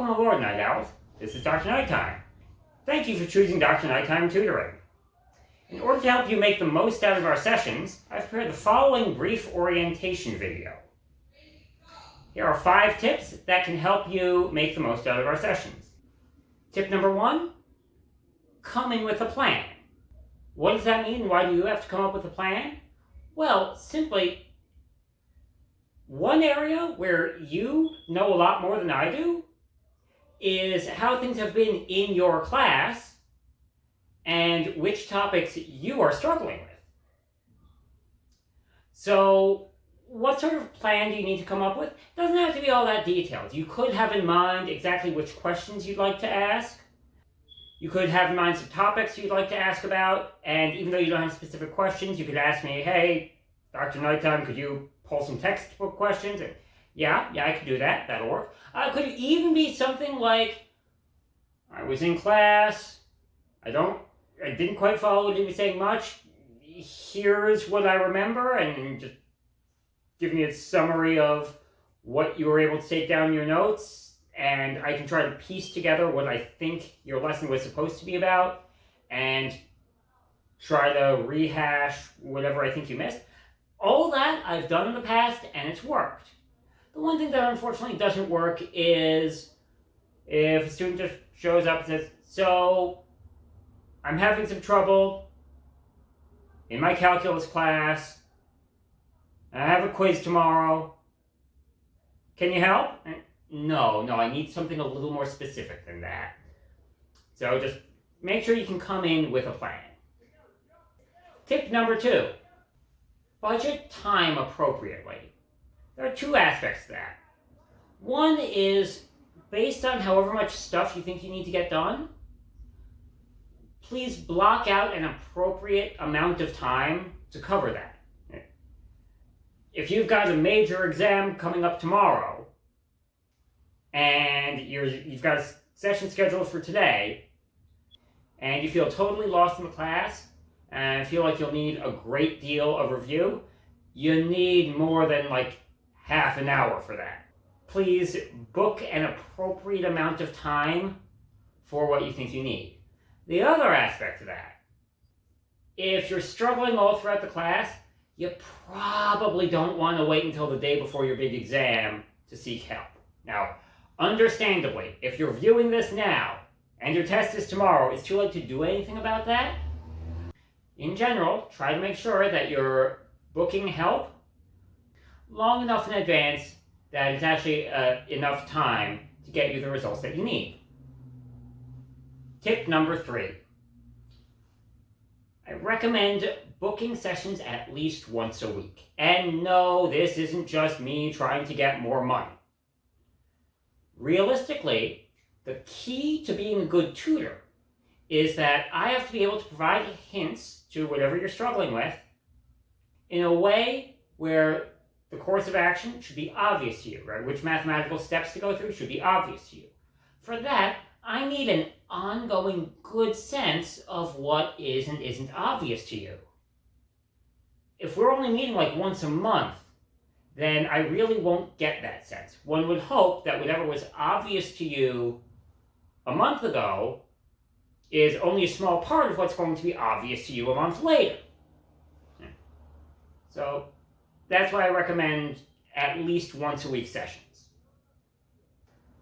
Welcome aboard, Night Owls. This is Dr. Nighttime. Thank you for choosing Dr. Nighttime Tutoring. In order to help you make the most out of our sessions, I've prepared the following brief orientation video. Here are 5 tips that can help you make the most out of our sessions. Tip number 1, come in with a plan. What does that mean? Why do you have to come up with a plan? Well, simply, one area where you know a lot more than I do is how things have been in your class and which topics you are struggling with. So, what sort of plan do you need to come up with? It doesn't have to be all that detailed. You could have in mind exactly which questions you'd like to ask. You could have in mind some topics you'd like to ask about, and even though you don't have specific questions, you could ask me, hey, Dr. Nighttime, could you pull some textbook questions? And yeah, I could do that. That'll work. It could even be something like, I was in class, I didn't quite follow what he was saying much. Here's what I remember, and just give me a summary of what you were able to take down in your notes, and I can try to piece together what I think your lesson was supposed to be about, and try to rehash whatever I think you missed. All that I've done in the past, and it's worked. The one thing that unfortunately doesn't work is if a student just shows up and says, so, I'm having some trouble in my calculus class, and I have a quiz tomorrow. Can you help? No, I need something a little more specific than that. So just make sure you can come in with a plan. Tip number 2, budget time appropriately. There are 2 aspects to that. One is, based on however much stuff you think you need to get done, please block out an appropriate amount of time to cover that. If you've got a major exam coming up tomorrow, and you've got a session scheduled for today, and you feel totally lost in the class, and feel like you'll need a great deal of review, you need more than half an hour for that. Please book an appropriate amount of time for what you think you need. The other aspect of that, if you're struggling all throughout the class, you probably don't want to wait until the day before your big exam to seek help. Now, understandably, if you're viewing this now and your test is tomorrow, it's too late to do anything about that. In general, try to make sure that you're booking help long enough in advance that it's actually enough time to get you the results that you need. Tip number 3. I recommend booking sessions at least once a week. And no, this isn't just me trying to get more money. Realistically, the key to being a good tutor is that I have to be able to provide hints to whatever you're struggling with in a way where the course of action should be obvious to you, right? Which mathematical steps to go through should be obvious to you. For that, I need an ongoing good sense of what is and isn't obvious to you. If we're only meeting once a month, then I really won't get that sense. One would hope that whatever was obvious to you a month ago is only a small part of what's going to be obvious to you a month later. So that's why I recommend at least once a week sessions.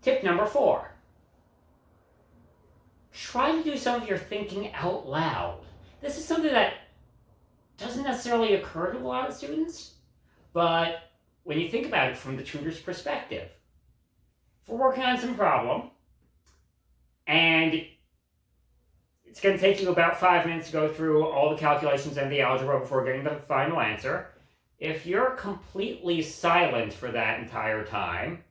Tip number 4. Try to do some of your thinking out loud. This is something that doesn't necessarily occur to a lot of students, but when you think about it from the tutor's perspective, if we're working on some problem, and it's going to take you about 5 minutes to go through all the calculations and the algebra before getting the final answer, if you're completely silent for that entire time,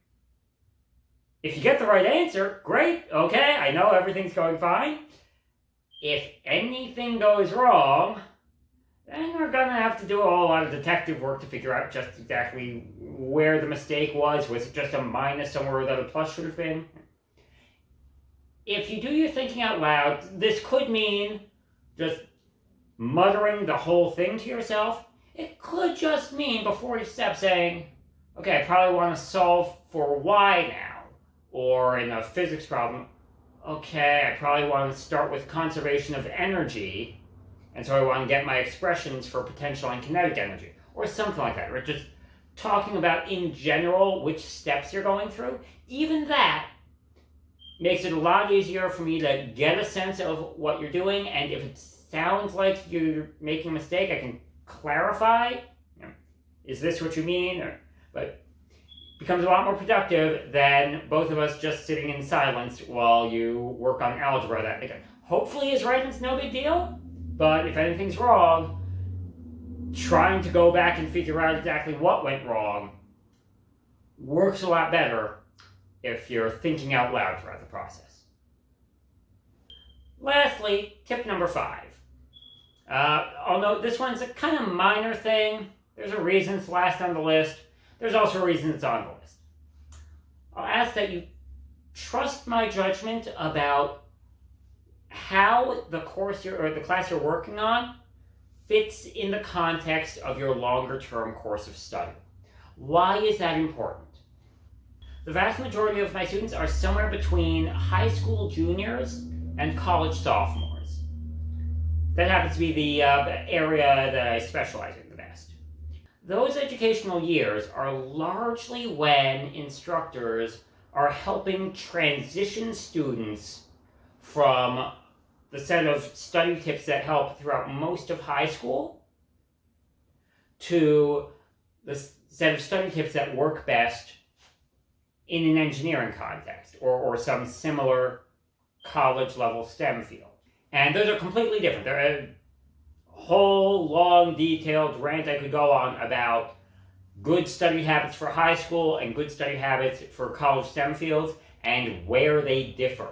if you get the right answer, great, okay, I know everything's going fine. If anything goes wrong, then we're going to have to do a whole lot of detective work to figure out just exactly where the mistake was. Was it just a minus somewhere that a plus should have been? If you do your thinking out loud, this could mean just muttering the whole thing to yourself. It could just mean before you step saying, okay, I probably want to solve for y now. Or in a physics problem, okay, I probably want to start with conservation of energy, and so I want to get my expressions for potential and kinetic energy, or something like that. Or just talking about in general which steps you're going through. Even that makes it a lot easier for me to get a sense of what you're doing, and if it sounds like you're making a mistake, I can clarify. Is this what you mean? But it becomes a lot more productive than both of us just sitting in silence while you work on algebra. That again, hopefully is right and it's no big deal, but if anything's wrong, trying to go back and figure out exactly what went wrong works a lot better if you're thinking out loud throughout the process. Lastly, tip number 5. Although this one's a kind of minor thing, there's a reason it's last on the list. There's also a reason it's on the list. I'll ask that you trust my judgment about how the course or the class you're working on fits in the context of your longer-term course of study. Why is that important? The vast majority of my students are somewhere between high school juniors and college sophomores. That happens to be the area that I specialize in the best. Those educational years are largely when instructors are helping transition students from the set of study tips that help throughout most of high school to the set of study tips that work best in an engineering context or some similar college-level STEM field. And those are completely different. There are a whole long, detailed rant I could go on about good study habits for high school and good study habits for college STEM fields and where they differ.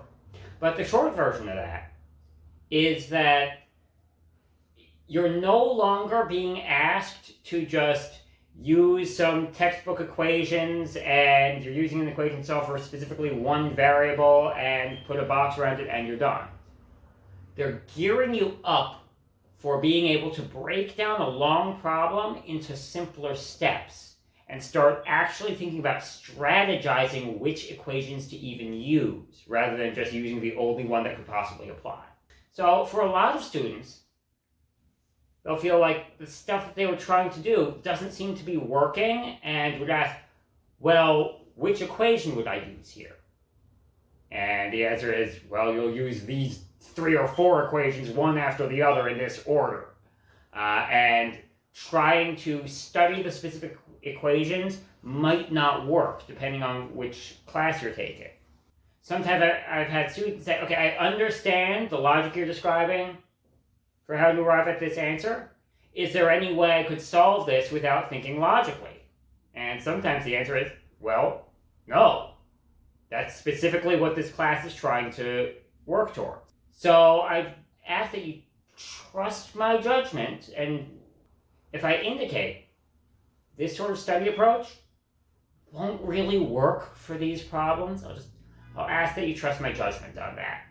But the short version of that is that you're no longer being asked to just use some textbook equations and you're using an equation solve for specifically one variable and put a box around it and you're done. They're gearing you up for being able to break down a long problem into simpler steps and start actually thinking about strategizing which equations to even use rather than just using the only one that could possibly apply. So for a lot of students, they'll feel like the stuff that they were trying to do doesn't seem to be working and would ask, well, which equation would I use here? And the answer is, well, you'll use these 3 or 4 equations, one after the other in this order. And trying to study the specific equations might not work depending on which class you're taking. Sometimes I've had students say, okay, I understand the logic you're describing for how to arrive at this answer. Is there any way I could solve this without thinking logically? And sometimes the answer is, well, no. That's specifically what this class is trying to work towards. So I ask that you trust my judgment, and if I indicate this sort of study approach won't really work for these problems, I'll ask that you trust my judgment on that.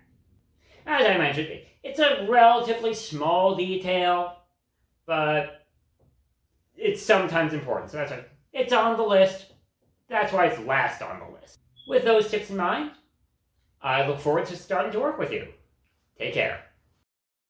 As I mentioned, it's a relatively small detail, but it's sometimes important. So that's why it's on the list. That's why it's last on the list. With those tips in mind, I look forward to starting to work with you. Take care.